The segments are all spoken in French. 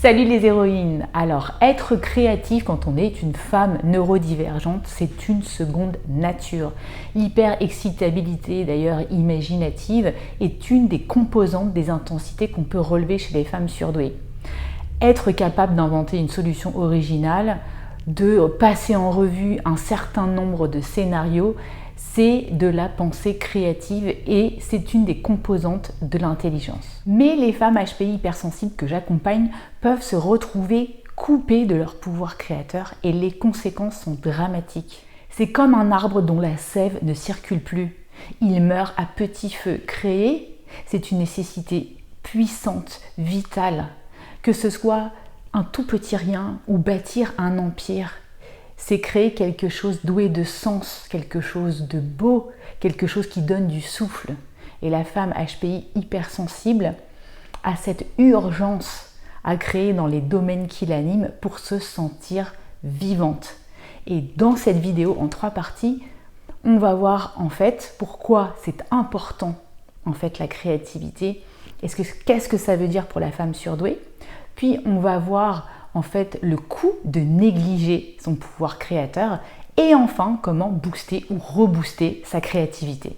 Salut les héroïnes! Alors, être créatif quand on est une femme neurodivergente, c'est une seconde nature. L'hyper-excitabilité, d'ailleurs imaginative, est une des composantes des intensités qu'on peut relever chez les femmes surdouées. Être capable d'inventer une solution originale, de passer en revue un certain nombre de scénarios, c'est de la pensée créative et c'est une des composantes de l'intelligence. Mais les femmes HPI hypersensibles que j'accompagne peuvent se retrouver coupées de leur pouvoir créateur et les conséquences sont dramatiques. C'est comme un arbre dont la sève ne circule plus. Il meurt à petit feu. Créer, c'est une nécessité puissante, vitale. Que ce soit un tout petit rien ou bâtir un empire, c'est créer quelque chose doué de sens, quelque chose de beau, quelque chose qui donne du souffle. Et la femme HPI hypersensible a cette urgence à créer dans les domaines qui l'animent pour se sentir vivante. Et dans cette vidéo en 3 parties, on va voir en fait pourquoi c'est important en fait la créativité. Qu'est-ce que ça veut dire pour la femme surdouée? Puis on va voir en fait le coût de négliger son pouvoir créateur et enfin comment booster ou rebooster sa créativité.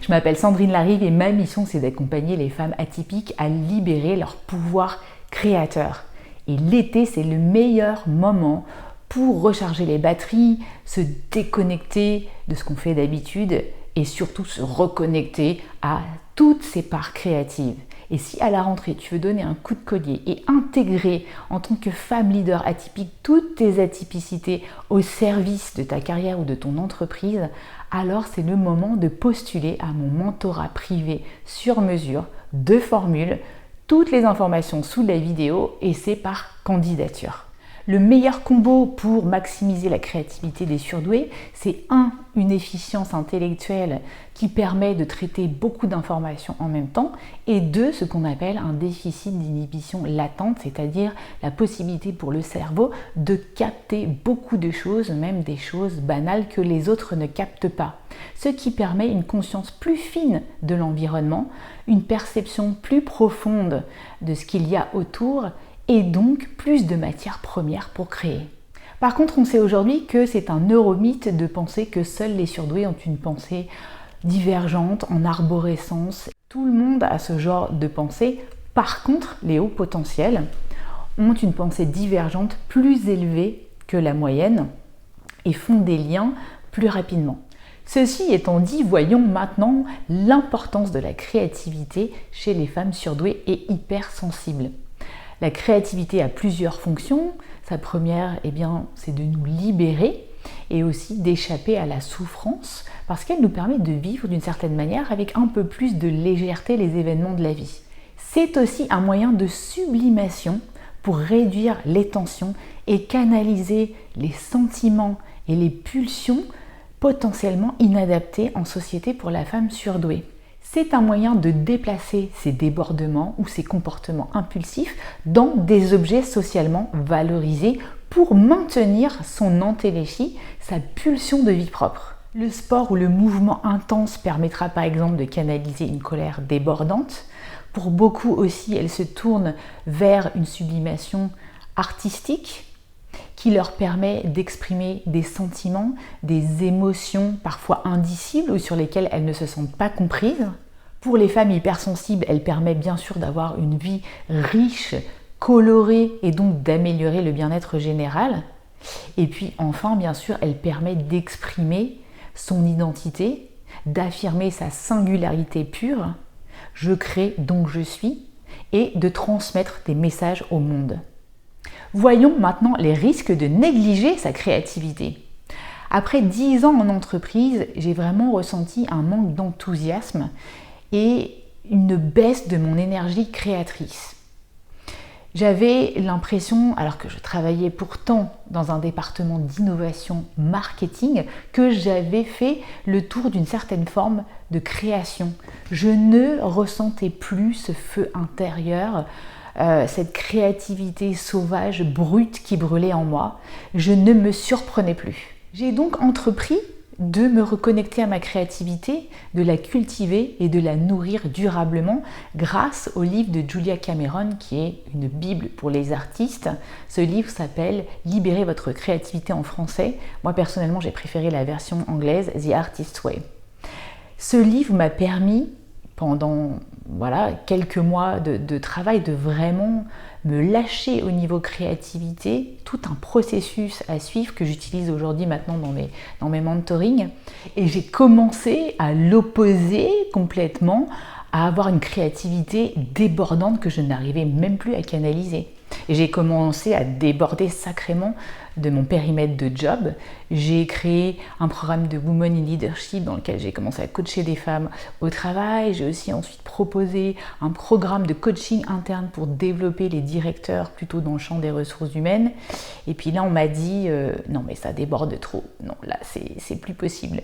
Je m'appelle Sandrine Larive et ma mission c'est d'accompagner les femmes atypiques à libérer leur pouvoir créateur. Et l'été c'est le meilleur moment pour recharger les batteries, se déconnecter de ce qu'on fait d'habitude et surtout se reconnecter à toutes ces parts créatives. Et si à la rentrée tu veux donner un coup de collier et intégrer en tant que femme leader atypique toutes tes atypicités au service de ta carrière ou de ton entreprise, alors c'est le moment de postuler à mon mentorat privé sur mesure, 2 formules, toutes les informations sous la vidéo et c'est par candidature. Le meilleur combo pour maximiser la créativité des surdoués, c'est 1. Une efficience intellectuelle qui permet de traiter beaucoup d'informations en même temps et 2. Ce qu'on appelle un déficit d'inhibition latente, c'est-à-dire la possibilité pour le cerveau de capter beaucoup de choses, même des choses banales que les autres ne captent pas. Ce qui permet une conscience plus fine de l'environnement, une perception plus profonde de ce qu'il y a autour et donc plus de matière première pour créer. Par contre, on sait aujourd'hui que c'est un neuromythe de penser que seuls les surdoués ont une pensée divergente, en arborescence. Tout le monde a ce genre de pensée. Par contre, les hauts potentiels ont une pensée divergente plus élevée que la moyenne et font des liens plus rapidement. Ceci étant dit, voyons maintenant l'importance de la créativité chez les femmes surdouées et hypersensibles. La créativité a plusieurs fonctions. Sa première, c'est de nous libérer et aussi d'échapper à la souffrance parce qu'elle nous permet de vivre d'une certaine manière avec un peu plus de légèreté les événements de la vie. C'est aussi un moyen de sublimation pour réduire les tensions et canaliser les sentiments et les pulsions potentiellement inadaptées en société pour la femme surdouée. C'est un moyen de déplacer ces débordements ou ces comportements impulsifs dans des objets socialement valorisés pour maintenir son entéléchie, sa pulsion de vie propre. Le sport ou le mouvement intense permettra par exemple de canaliser une colère débordante. Pour beaucoup aussi, elle se tourne vers une sublimation artistique qui leur permet d'exprimer des sentiments, des émotions parfois indicibles ou sur lesquelles elles ne se sentent pas comprises. Pour les femmes hypersensibles, elle permet bien sûr d'avoir une vie riche, colorée et donc d'améliorer le bien-être général. Et puis enfin, bien sûr, elle permet d'exprimer son identité, d'affirmer sa singularité pure. Je crée donc je suis et de transmettre des messages au monde. Voyons maintenant les risques de négliger sa créativité. Après 10 ans en entreprise, j'ai vraiment ressenti un manque d'enthousiasme et une baisse de mon énergie créatrice. J'avais l'impression, alors que je travaillais pourtant dans un département d'innovation marketing, que j'avais fait le tour d'une certaine forme de création. Je ne ressentais plus ce feu intérieur, cette créativité sauvage, brute qui brûlait en moi. Je ne me surprenais plus. J'ai donc entrepris de me reconnecter à ma créativité, de la cultiver et de la nourrir durablement grâce au livre de Julia Cameron qui est une bible pour les artistes. Ce livre s'appelle « Libérez votre créativité » en français. Moi personnellement j'ai préféré la version anglaise « The Artist's Way ». Ce livre m'a permis pendant quelques mois de travail de vraiment me lâcher au niveau créativité, tout un processus à suivre que j'utilise aujourd'hui maintenant dans mes mentorings. Et j'ai commencé à l'opposer complètement, à avoir une créativité débordante que je n'arrivais même plus à canaliser. Et j'ai commencé à déborder sacrément de mon périmètre de job. J'ai créé un programme de Women in Leadership dans lequel j'ai commencé à coacher des femmes au travail. J'ai aussi ensuite proposé un programme de coaching interne pour développer les directeurs plutôt dans le champ des ressources humaines. Et puis là, on m'a dit non mais ça déborde trop. Non, là c'est plus possible.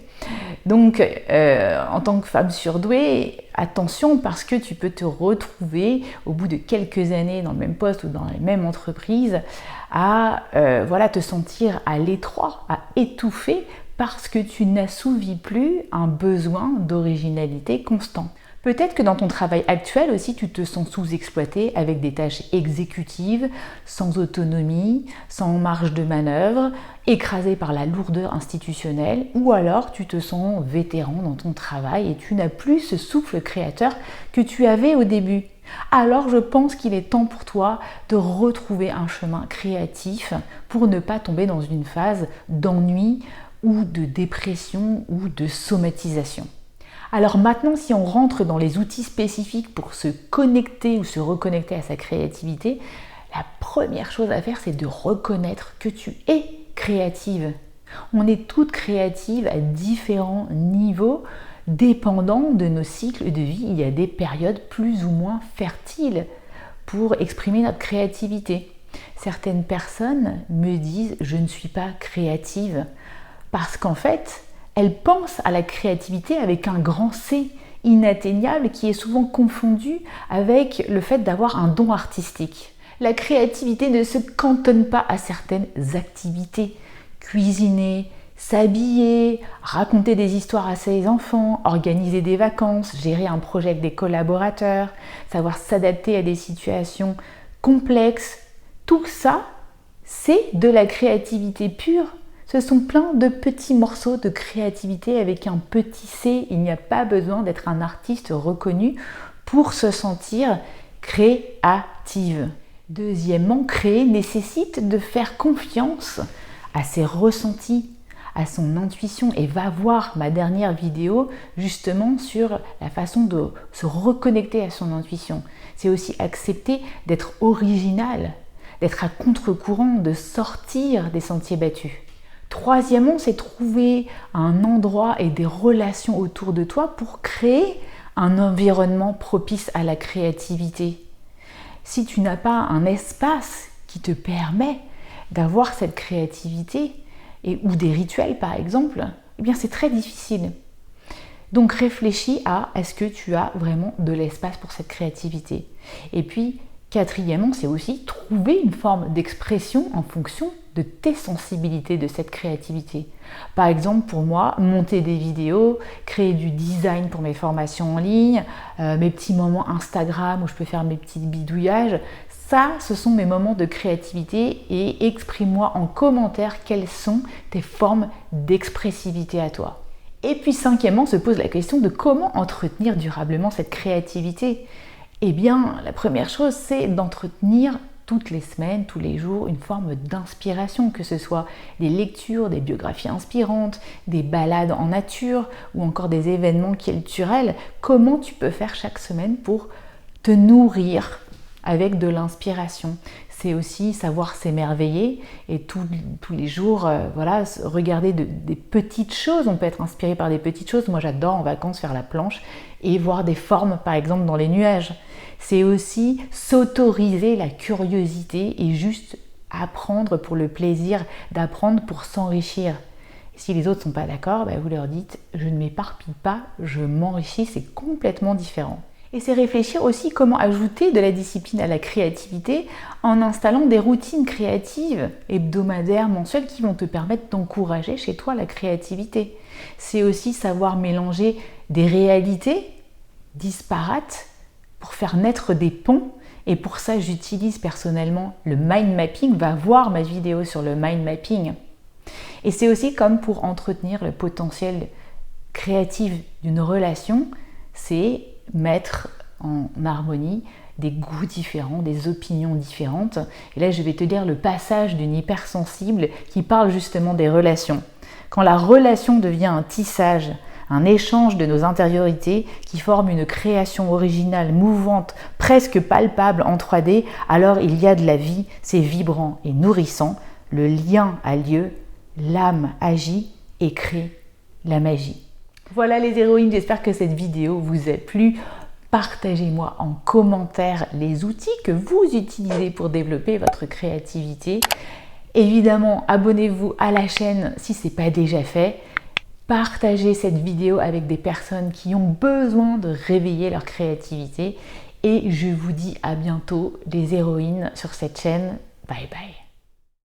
Donc en tant que femme surdouée, attention parce que tu peux te retrouver au bout de quelques années dans le même poste ou dans la même entreprise à te sentir à l'étroit, à étouffer parce que tu n'assouvis plus un besoin d'originalité constant. Peut-être que dans ton travail actuel aussi, tu te sens sous-exploité avec des tâches exécutives, sans autonomie, sans marge de manœuvre, écrasé par la lourdeur institutionnelle, ou alors tu te sens vétéran dans ton travail et tu n'as plus ce souffle créateur que tu avais au début. Alors je pense qu'il est temps pour toi de retrouver un chemin créatif pour ne pas tomber dans une phase d'ennui ou de dépression ou de somatisation. Alors maintenant, si on rentre dans les outils spécifiques pour se connecter ou se reconnecter à sa créativité, la première chose à faire, c'est de reconnaître que tu es créative. On est toutes créatives à différents niveaux, dépendant de nos cycles de vie. Il y a des périodes plus ou moins fertiles pour exprimer notre créativité. Certaines personnes me disent « je ne suis pas créative » parce qu'en fait, elles pensent à la créativité avec un grand C, inatteignable, qui est souvent confondu avec le fait d'avoir un don artistique. La créativité ne se cantonne pas à certaines activités. Cuisiner, s'habiller, raconter des histoires à ses enfants, organiser des vacances, gérer un projet avec des collaborateurs, savoir s'adapter à des situations complexes, tout ça, c'est de la créativité pure. Ce sont plein de petits morceaux de créativité avec un petit C. Il n'y a pas besoin d'être un artiste reconnu pour se sentir créative. Deuxièmement, créer nécessite de faire confiance à ses ressentis, à son intuition. Et va voir ma dernière vidéo justement sur la façon de se reconnecter à son intuition. C'est aussi accepter d'être original, d'être à contre-courant, de sortir des sentiers battus. Troisièmement, c'est trouver un endroit et des relations autour de toi pour créer un environnement propice à la créativité. Si tu n'as pas un espace qui te permet d'avoir cette créativité, ou des rituels par exemple, eh bien c'est très difficile. Donc réfléchis à est-ce que tu as vraiment de l'espace pour cette créativité. Et puis, quatrièmement, c'est aussi trouver une forme d'expression en fonction de tes sensibilités de cette créativité. Par exemple, pour moi, monter des vidéos, créer du design pour mes formations en ligne, mes petits moments Instagram où je peux faire mes petits bidouillages, ça, ce sont mes moments de créativité et exprime-moi en commentaire quelles sont tes formes d'expressivité à toi. Et puis cinquièmement, se pose la question de comment entretenir durablement cette créativité. Eh bien, la première chose, c'est d'entretenir toutes les semaines, tous les jours, une forme d'inspiration, que ce soit des lectures, des biographies inspirantes, des balades en nature ou encore des événements culturels. Comment tu peux faire chaque semaine pour te nourrir avec de l'inspiration? C'est aussi savoir s'émerveiller et tous les jours, regarder des petites choses. On peut être inspiré par des petites choses. Moi, j'adore en vacances faire la planche et voir des formes, par exemple, dans les nuages. C'est aussi s'autoriser la curiosité et juste apprendre pour le plaisir d'apprendre pour s'enrichir. Si les autres ne sont pas d'accord, vous leur dites « je ne m'éparpille pas, je m'enrichis », c'est complètement différent. Et c'est réfléchir aussi comment ajouter de la discipline à la créativité en installant des routines créatives hebdomadaires, mensuelles qui vont te permettre d'encourager chez toi la créativité. C'est aussi savoir mélanger des réalités disparates pour faire naître des ponts. Et pour ça, j'utilise personnellement le mind mapping. Va voir ma vidéo sur le mind mapping. Et c'est aussi comme pour entretenir le potentiel créatif d'une relation, c'est mettre en harmonie des goûts différents, des opinions différentes. Et là, je vais te lire le passage d'une hypersensible qui parle justement des relations. Quand la relation devient un tissage, un échange de nos intériorités qui forme une création originale, mouvante, presque palpable en 3D, alors il y a de la vie, c'est vibrant et nourrissant, le lien a lieu, l'âme agit et crée la magie. Voilà les héroïnes, j'espère que cette vidéo vous a plu. Partagez-moi en commentaire les outils que vous utilisez pour développer votre créativité. Évidemment, abonnez-vous à la chaîne si ce n'est pas déjà fait. Partagez cette vidéo avec des personnes qui ont besoin de réveiller leur créativité. Et je vous dis à bientôt les héroïnes sur cette chaîne. Bye bye.